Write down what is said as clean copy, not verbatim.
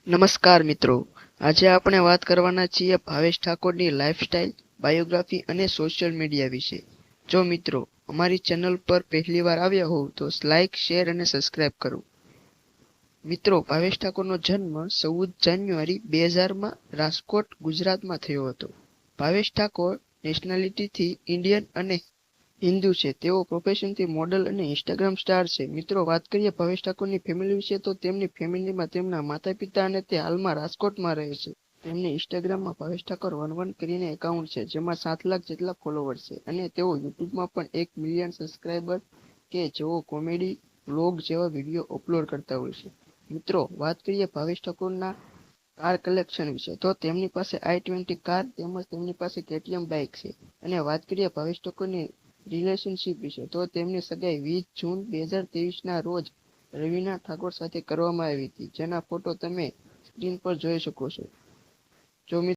નમસ્કાર મિત્રો, આજે આપણે વાત કરવાના છીએ ભાવેશ ઠાકોરની લાઈફસ્ટાઈલ, બાયોગ્રાફી અને સોશિયલ મીડિયા વિશે. જો મિત્રો અમારી ચેનલ પર પહેલીવાર આવ્યા હોવ તો લાઈક, શેર અને સબસ્ક્રાઇબ કરો. મિત્રો, ભાવેશ ઠાકોરનો જન્મ 14 જાન્યુઆરી 2000માં રાજકોટ, ગુજરાતમાં થયો હતો. ભાવેશ ઠાકોર નેશનાલિટીથી ઇન્ડિયન અને હિન્દુ છે. તેઓ પ્રોફેશનથી મોડલ અને ઇન્સ્ટાગ્રામ સ્ટાર છે. મિત્રો, વાત કરીએ ભાવેશ ઠાકોરની ફેમિલી વિશે તો તેમની ફેમિલીમાં તેમના માતા પિતા અને તે હાલમાં રાજકોટમાં રહે છે. તેમની ઇન્સ્ટાગ્રામમાં ભાવેશ ઠાકોર 11 કરીને એકાઉન્ટ છે, જેમાં 7 લાખ જેટલા ફોલોવર્સ છે અને તેઓ યુટ્યુબમાં પણ 1 મિલિયન સબસ્ક્રાઇબર કે જેઓ કોમેડી વ્લોગ જેવા વિડીયો અપલોડ કરતા હોય છે. મિત્રો, વાત કરીએ ભાવેશ ઠાકોરના કાર કલેક્શન વિશે તો તેમની પાસે i20 કાર તેમજ તેમની પાસે KTM બાઇક છે. અને વાત કરીએ ભાવેશ ઠાકોરની રિલેશનશિપ વિશે તો તેમની સગાઈ 20 જૂન 2023ના રોજ રવીના ઠાકોર સાથે કરવામાં આવી હતી, જેના ફોટો તમે સ્ક્રીન પર જોઈ શકો છો. જો